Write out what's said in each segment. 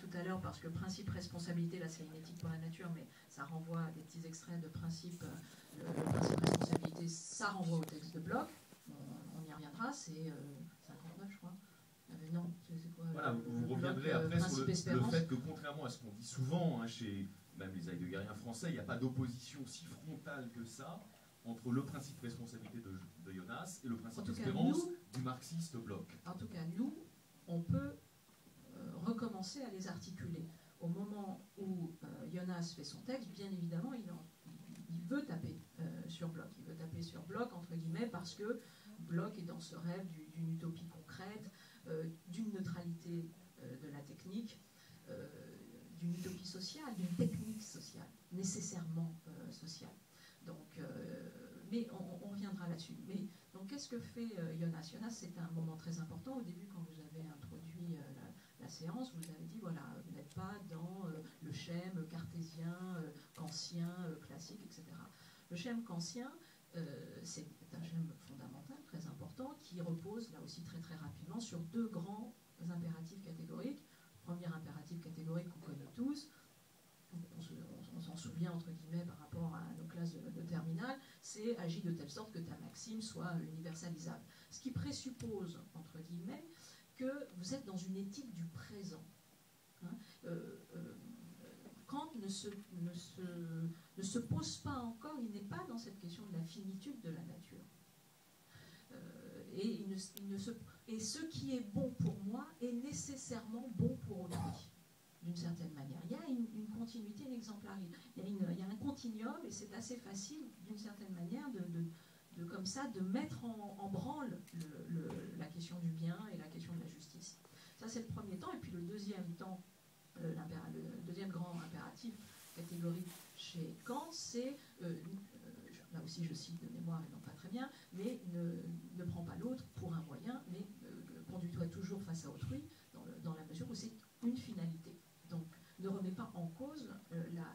tout à l'heure, parce que principe responsabilité, là c'est une éthique pour la nature, mais ça renvoie à des petits extraits de principe. Le principe responsabilité, ça renvoie au texte de Bloch. On y reviendra, c'est 59, je crois. Non, c'est quoi? Voilà, vous reviendrez après sur le fait que, contrairement à ce qu'on dit souvent chez même les heideggeriens français, il n'y a pas d'opposition si frontale que ça entre le principe responsabilité de Jonas et le principe espérance du marxiste Bloch. En tout cas, nous, on peut recommencer à les articuler. Au moment où Jonas fait son texte, bien évidemment, il veut taper sur Bloch. Il veut taper sur Bloch, entre guillemets, parce que Bloch est dans ce rêve d'une utopie concrète, d'une neutralité de la technique, d'une utopie sociale, d'une technique sociale, nécessairement sociale. Donc, mais on reviendra là-dessus. Mais donc, qu'est-ce que fait Jonas? Jonas, c'est un moment très important. Au début, quand vous avez introduit la séance, vous avez dit, voilà, vous n'êtes pas dans le schème cartésien, kantien, classique, etc. Le schème kantien, c'est un schème fondamental, très important, qui repose, là aussi très très rapidement, sur deux grands impératifs catégoriques. Premier impératif catégorique qu'on connaît tous, on s'en souvient entre guillemets par rapport à nos classes de terminale, c'est agis de telle sorte que ta maxime soit universalisable. Ce qui présuppose, entre guillemets, que vous êtes dans une éthique du présent. Kant ne se pose pas encore, il n'est pas dans cette question de la finitude de la nature. Et ce qui est bon pour moi est nécessairement bon pour autrui, d'une certaine manière. Il y a une continuité, une exemplarité. Il y a un continuum, et c'est assez facile, d'une certaine manière, comme ça, de mettre en branle la question du bien et la question de la justice. Ça, c'est le premier temps. Et puis le deuxième temps, le deuxième grand impératif catégorique chez Kant, c'est, là aussi je cite de mémoire et non pas très bien, mais ne prends pas l'autre pour un moyen, mais conduis-toi toujours face à autrui, dans la mesure où c'est une finalité. Donc ne remets pas en cause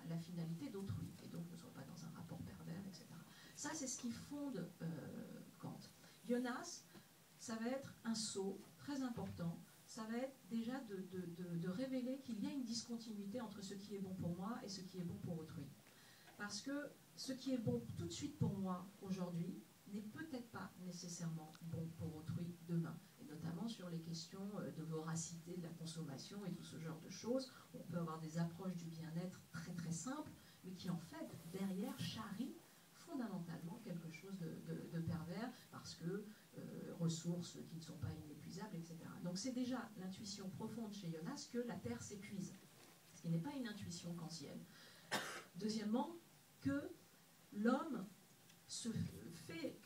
la finalité d'autrui, et donc ne sois pas dans un rapport pervers, etc. Ça, c'est ce qui fonde Kant. Jonas, ça va être un saut très important. Ça va être déjà de révéler qu'il y a une discontinuité entre ce qui est bon pour moi et ce qui est bon pour autrui. Parce que ce qui est bon tout de suite pour moi aujourd'hui n'est peut-être pas nécessairement bon pour autrui demain. Et notamment sur les questions de voracité, de la consommation et tout ce genre de choses. On peut avoir des approches du bien-être très très simples, mais qui en fait, derrière, charrient fondamentalement quelque chose de pervers, parce que ressources qui ne sont pas inépuisables, etc. Donc c'est déjà l'intuition profonde chez Jonas que la Terre s'épuise, ce qui n'est pas une intuition kantienne. Deuxièmement, que l'homme se fait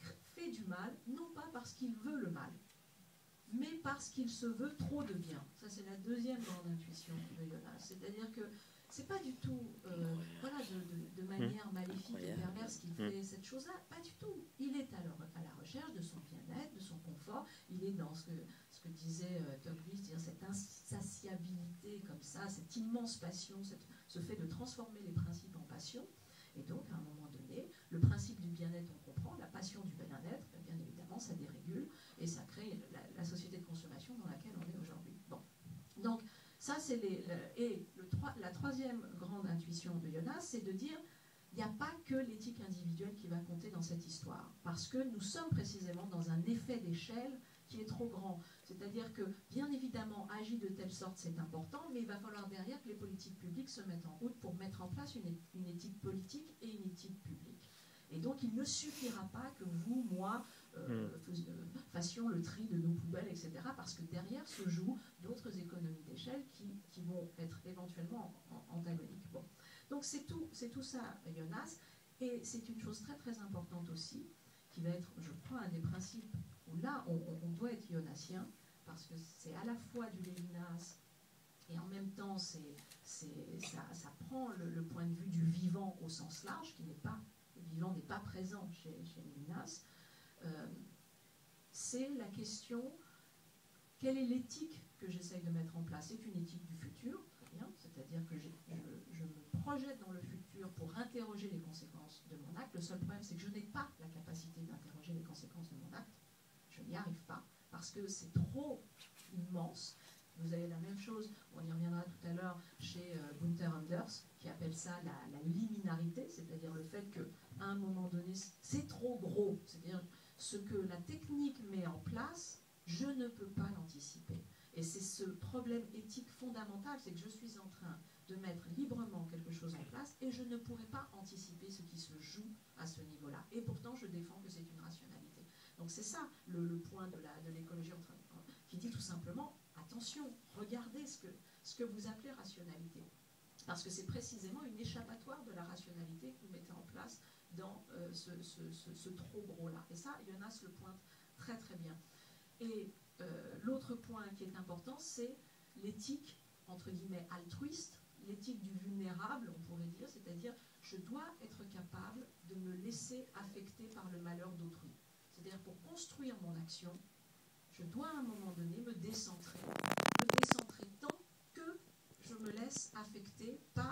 du mal, non pas parce qu'il veut le mal, mais parce qu'il se veut trop de bien. Ça, c'est la deuxième grande intuition de Jonas. C'est-à-dire que c'est pas du tout voilà, de manière maléfique et perverse qu'il fait cette chose-là, pas du tout. Il est à la recherche de son bien-être, de son confort. Il est dans ce que disait Tocqueville, c'est-à-dire cette insatiabilité comme ça, cette immense passion, ce fait de transformer les principes en passion. Et donc, à un moment donné, le principe du bien-être, on comprend, la passion du bien-être, bien évidemment, ça dérégule et ça crée la société de consommation dans laquelle on est aujourd'hui. Bon. Donc, ça, c'est la troisième grande intuition de Jonas, c'est de dire il n'y a pas que l'éthique individuelle qui va compter dans cette histoire, parce que nous sommes précisément dans un effet d'échelle qui est trop grand. C'est-à-dire que, bien évidemment, agir de telle sorte, c'est important, mais il va falloir derrière que les politiques publiques se mettent en route pour mettre en place une éthique politique et une éthique publique. Et donc, il ne suffira pas que vous, moi, fassions le tri de nos poubelles, etc., parce que derrière se jouent d'autres économies d'échelle qui vont être éventuellement antagoniques. Bon. Donc, c'est tout ça, Jonas, et c'est une chose très très importante aussi, qui va être, je crois, un des principes où là, on doit être jonasien, parce que c'est à la fois du Lévinas, et en même temps, ça prend le point de vue du vivant au sens large, qui n'est pas, le vivant n'est pas présent chez Lévinas. C'est la question, quelle est l'éthique que j'essaye de mettre en place? C'est une éthique du futur, très bien, c'est-à-dire que je me projette dans le futur pour interroger les conséquences de mon acte. Le seul problème, c'est que je n'ai pas la capacité d'interroger les conséquences de mon acte. Je n'y arrive pas, parce que c'est trop immense. Vous avez la même chose, on y reviendra tout à l'heure, l'heure chez Gunther Anders, qui appelle ça la liminarité, c'est-à-dire le fait qu'à un moment donné, c'est trop gros, c'est-à-dire ce que la technique met en place, je ne peux pas l'anticiper. Et c'est ce problème éthique fondamental, c'est que je suis en train de mettre librement quelque chose en place et je ne pourrai pas anticiper ce qui se joue à ce niveau-là. Et pourtant, je défends que c'est une rationalité. Donc c'est ça le point de l'écologie qui dit tout simplement, attention, regardez ce que vous appelez rationalité. Parce que c'est précisément une échappatoire de la rationalité que vous mettez en place dans ce trop gros-là. Et ça, Jonas le pointe très très bien. Et l'autre point qui est important, c'est l'éthique, entre guillemets, altruiste, l'éthique du vulnérable, on pourrait dire, c'est-à-dire je dois être capable de me laisser affecter par le malheur d'autrui. C'est-à-dire pour construire mon action, je dois à un moment donné me décentrer tant que je me laisse affecter par